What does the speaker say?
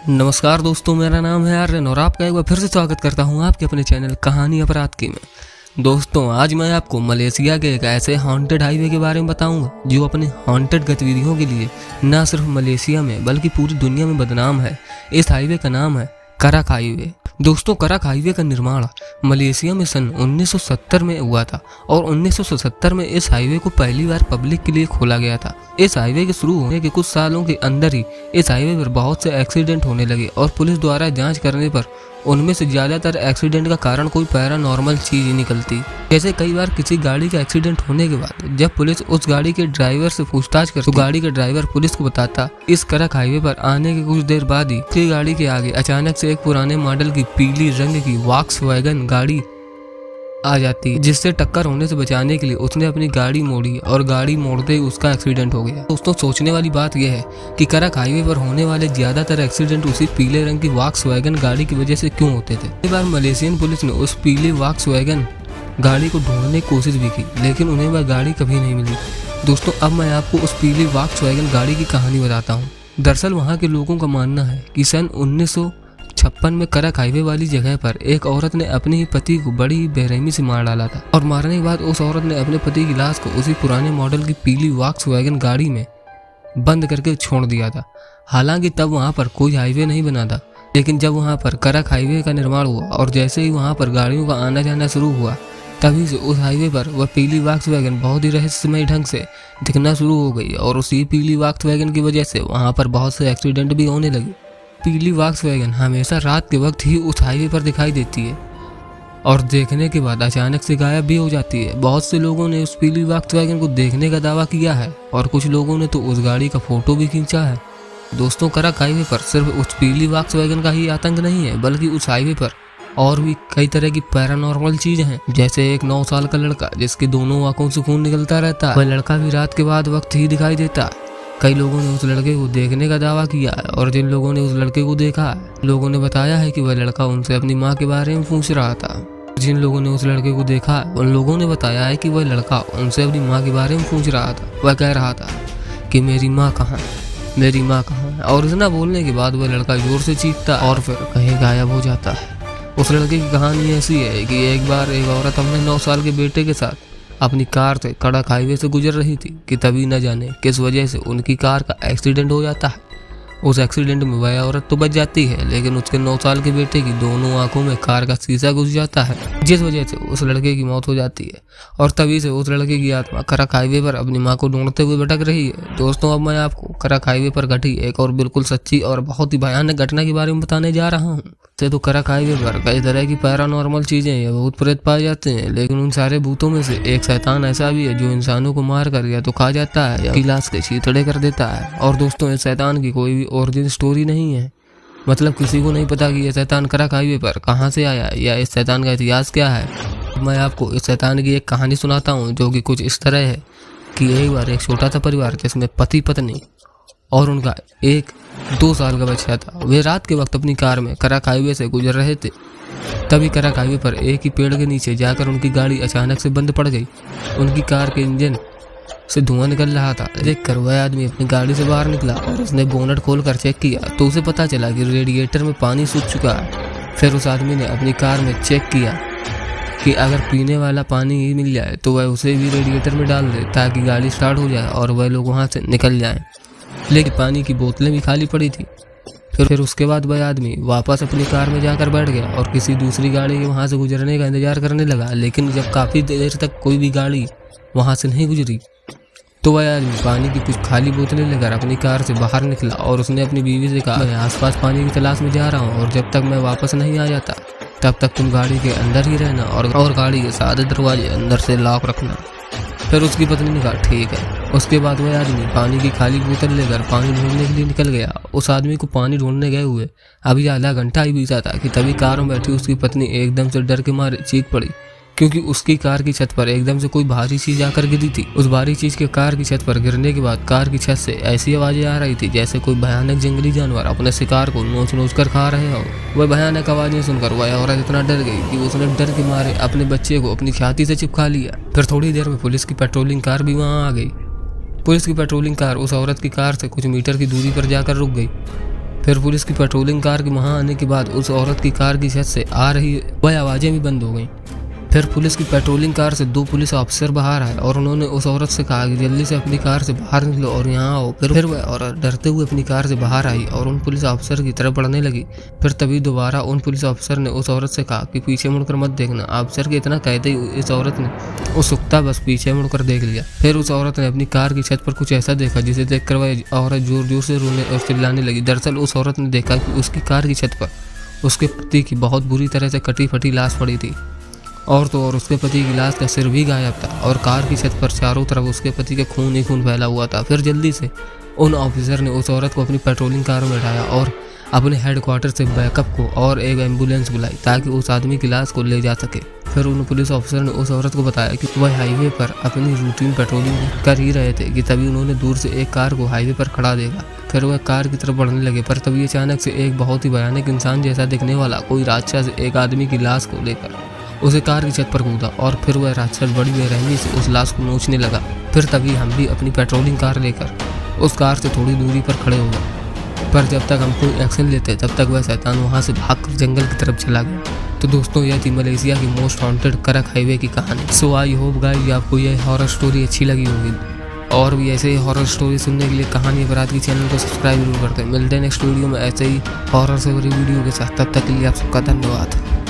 नमस्कार दोस्तों, मेरा नाम है आर्यन और आपका एक बार फिर से स्वागत करता हूं आपके अपने चैनल कहानी अपराध की में। दोस्तों, आज मैं आपको मलेशिया के एक ऐसे हॉन्टेड हाईवे के बारे में बताऊंगा जो अपने हॉन्टेड गतिविधियों के लिए न सिर्फ मलेशिया में बल्कि पूरी दुनिया में बदनाम है। इस हाईवे का नाम है करक हाईवे। दोस्तों, करक हाईवे का निर्माण मलेशिया में सन 1970 में हुआ था और 1977 में इस हाईवे को पहली बार पब्लिक के लिए खोला गया था। इस हाईवे के शुरू होने के कुछ सालों के अंदर ही इस हाईवे पर बहुत से एक्सीडेंट होने लगे और पुलिस द्वारा जांच करने पर उनमें से ज्यादातर एक्सीडेंट का कारण कोई पैरानॉर्मल चीज ही निकलती। जैसे कई बार किसी गाड़ी का एक्सीडेंट होने के बाद जब पुलिस उस गाड़ी के ड्राइवर से पूछताछ करती तो गाड़ी का ड्राइवर पुलिस को बताता इस करक हाईवे पर आने के कुछ देर बाद ही गाड़ी के आगे अचानक से एक पुराने मॉडल की पीली रंग की वॉक्सवैगन गाड़ी आ जाती, जिससे टक्कर होने से बचाने के लिए उसने अपनी गाड़ी मोड़ी और गाड़ी मोड़ते ही उसका एक्सीडेंट हो गया। दोस्तों, सोचने वाली बात यह है कि करक हाईवे पर होने वाले ज्यादातर एक्सीडेंट उसी पीले रंग की वॉक्सवैगन गाड़ी की वजह से क्यों होते थे। कई बार मलेशियन पुलिस ने उस पीली वॉक्सवैगन गाड़ी को ढूंढने की कोशिश भी की, लेकिन उन्हें वह गाड़ी कभी नहीं मिली। दोस्तों, अब मैं आपको उस पीली वॉक्सवैगन गाड़ी की कहानी बताता हूँ। दरअसल वहाँ के लोगों का मानना है कि सन 1956 में करक हाईवे वाली जगह पर एक औरत ने अपने ही पति को बड़ी ही बेरहमी से मार डाला था और मारने के बाद उस औरत ने अपने पति की लाश को उसी पुराने मॉडल की पीली वॉक्सवैगन गाड़ी में बंद करके छोड़ दिया था। हालांकि तब वहां पर कोई हाईवे नहीं बना था, लेकिन जब वहां पर करक हाईवे का निर्माण हुआ और जैसे ही वहां पर गाड़ियों का आना जाना शुरू हुआ, तभी से उस हाईवे पर वह पीली वॉक्सवैगन बहुत ही रहस्यमय ढंग से दिखना शुरू हो गई और उसी पीली वॉक्सवैगन की वजह से वहां पर बहुत से एक्सीडेंट भी होने लगे। पीली वॉक्सवैगन हमेशा रात के वक्त ही उस हाईवे पर दिखाई देती है और देखने के बाद अचानक से गायब भी हो जाती है। बहुत से लोगों ने उस पीली वॉक्सवैगन को देखने का दावा किया है और कुछ लोगों ने तो उस गाड़ी का फोटो भी खींचा है। दोस्तों, करक हाईवे पर सिर्फ उस पीली वॉक्सवैगन का ही आतंक नहीं है, बल्कि उस हाईवे पर और भी कई तरह की पैरानॉर्मल चीजें हैं। जैसे एक 9 साल का लड़का जिसके दोनों आंखों से खून निकलता रहता है, वह लड़का भी रात के बाद वक्त ही दिखाई देता है। कई लोगों ने उस लड़के को देखने का दावा किया है और जिन लोगों ने उस लड़के को देखा है, लोगों ने बताया है कि वह लड़का उनसे अपनी माँ के बारे में पूछ रहा था। जिन लोगों ने उस लड़के को देखा है, उन लोगों ने बताया है कि वह लड़का उनसे अपनी माँ के बारे में पूछ रहा था। वह कह रहा था कि मेरी माँ कहाँ है, मेरी माँ कहाँ है, और इतना बोलने के बाद वह लड़का जोर से चीखता और फिर कहीं गायब हो जाता है। उस लड़के की कहानी ऐसी है कि एक बार एक औरत अपने 9 साल के बेटे के साथ अपनी कार से करक हाईवे से गुजर रही थी कि तभी न जाने किस वजह से उनकी कार का एक्सीडेंट हो जाता है। उस एक्सीडेंट में वह औरत तो बच जाती है, लेकिन उसके 9 साल के बेटे की दोनों आंखों में कार का शीशा घुस जाता है, जिस वजह से उस लड़के की मौत हो जाती है और तभी से उस लड़के की आत्मा करक हाईवे पर अपनी माँ को ढूंढते हुए भटक रही है। दोस्तों, अब मैं आपको करक हाईवे पर घटी एक और बिल्कुल सच्ची और बहुत ही भयानक घटना के बारे में बताने जा रहा हूँ। तो करक हाईवे पर कई तरह की पैरानॉर्मल चीजें या भूत प्रेत पाए जाते हैं, लेकिन उन सारे भूतों में से एक शैतान ऐसा भी है जो इंसानों को मार कर या तो खा जाता है या लाश के चीथड़े कर देता है। और दोस्तों, इस शैतान की कोई भी ओरिजिन स्टोरी नहीं है, मतलब किसी को नहीं पता कि यह शैतान करक हाईवे पर कहाँ से आया या इस शैतान का इतिहास क्या है। मैं आपको इस शैतान की एक कहानी सुनाता हूँ जो कि कुछ इस तरह है कि एक बार एक छोटा सा परिवार जिसमें पति पत्नी और उनका एक 2 साल का बच्चा था, वे रात के वक्त अपनी कार में करक हाईवे से गुजर रहे थे। तभी करक हाईवे पर एक ही पेड़ के नीचे जाकर उनकी गाड़ी अचानक से बंद पड़ गई। उनकी कार के इंजन से धुआं निकल रहा था। देखकर वह आदमी अपनी गाड़ी से बाहर निकला और उसने बोनट खोलकर चेक किया तो उसे पता चला कि रेडिएटर में पानी सूख चुका है। फिर उस आदमी ने अपनी कार में चेक किया कि अगर पीने वाला पानी ही मिल जाए तो वह उसे भी रेडिएटर में डाल दे ताकि गाड़ी स्टार्ट हो जाए और वह लोग वहाँ से निकल जाएं। लेकिन पानी की बोतलें भी खाली पड़ी थी। फिर उसके बाद वह आदमी वापस अपनी कार में जाकर बैठ गया और किसी दूसरी गाड़ी के वहां से गुजरने का इंतजार करने लगा। लेकिन जब काफी देर तक कोई भी गाड़ी वहां से नहीं गुजरी तो वह आदमी पानी की कुछ खाली बोतलें लेकर अपनी कार से बाहर निकला और उसने अपनी बीवी से कहा, मैं आसपास पानी की तलाश में जा रहा हूँ और जब तक मैं वापस नहीं आ जाता तब तक तुम गाड़ी के अंदर ही रहना और गाड़ी के सारे दरवाजे अंदर से लॉक रखना। फिर उसकी पत्नी ने कहा ठीक है। उसके बाद वह आदमी पानी की खाली बोतल लेकर पानी ढूंढने के लिए निकल गया। उस आदमी को पानी ढूंढने गए हुए अभी आधा घंटा ही बीता था कि तभी कार में बैठी उसकी पत्नी एकदम से डर के मारे चीख पड़ी, क्योंकि उसकी कार की छत पर एकदम से कोई भारी चीज आकर गिरी थी। उस भारी चीज के कार की छत पर गिरने के बाद कार की छत से ऐसी आवाजें आ रही थी जैसे कोई भयानक जंगली जानवर अपने शिकार को नोच नोच कर खा रहे हो। वह भयानक आवाजें सुनकर वह औरत इतना डर गई कि उसने डर के मारे अपने बच्चे को अपनी छाती से चिपका लिया। फिर थोड़ी देर में पुलिस की पेट्रोलिंग कार भी वहां आ गई। पुलिस की पेट्रोलिंग कार उस औरत की कार से कुछ मीटर की दूरी पर जाकर रुक गई। फिर पुलिस की पेट्रोलिंग कार के वहां आने के बाद उस औरत की कार की छत से आ रही वह आवाजें भी बंद हो गईं। फिर पुलिस की पेट्रोलिंग कार से 2 पुलिस ऑफिसर बाहर आए और उन्होंने उस औरत से कहा कि जल्दी से अपनी कार से बाहर निकलो और यहाँ आओ। फिर वह औरत डरते हुए अपनी कार से बाहर आई और उन पुलिस ऑफिसर की तरफ बढ़ने लगी। फिर तभी दोबारा उन पुलिस ऑफिसर ने उस औरत से कहा कि पीछे मुड़कर मत देखना। ऑफिसर के इतना कहते ही इस औरत ने उत्सुकता बस पीछे मुड़कर देख लिया। फिर उस औरत ने अपनी कार की छत पर कुछ ऐसा देखा जिसे देखकर वह औरत जोर जोर से रोने और चिल्लाने लगी। दरअसल उस औरत ने देखा कि उसकी कार की छत पर उसके पति की बहुत बुरी तरह से कटी फटी लाश पड़ी थी और तो और उसके पति की लाश का सिर भी गायब था और कार की छत पर चारों तरफ उसके पति के खून ही खून फैला हुआ था। फिर जल्दी से उन ऑफिसर ने उस औरत को अपनी पेट्रोलिंग कार में बैठाया और अपने हेडक्वार्टर से बैकअप को और एक एम्बुलेंस बुलाई ताकि उस आदमी की लाश को ले जा सके। फिर उन पुलिस ऑफिसर ने उस औरत को बताया कि वह हाईवे पर अपनी रूटीन पेट्रोलिंग कर ही रहे थे कि तभी उन्होंने दूर से एक कार को हाईवे पर खड़ा देखा। फिर वह कार की तरफ बढ़ने लगे पर तभी अचानक से एक बहुत ही भयानक इंसान जैसा दिखने वाला कोई राक्षस एक आदमी की लाश को लेकर उसे कार की छत पर कूदा और फिर वह राक्षस बड़ी बेरहमी से उस लाश को नोचने लगा। फिर तभी हम भी अपनी पेट्रोलिंग कार लेकर उस कार से थोड़ी दूरी पर खड़े हो गए, पर जब तक हम कोई एक्शन लेते तब तक वह शैतान वहां से भागकर जंगल की तरफ चला गया। तो दोस्तों यह थी मलेशिया की मोस्ट हॉन्टेड करक हाईवे की कहानी। सो आई होप गाइस आपको यह हॉरर स्टोरी अच्छी लगी होगी और भी ऐसे ही हॉरर स्टोरी सुनने के लिए कहानी अपराध की चैनल को सब्सक्राइब जरूर करते हैं। मिलते हैं नेक्स्ट वीडियो में ऐसे ही हॉरर से भरी वीडियो के साथ। तब तक के लिए आप सबका धन्यवाद।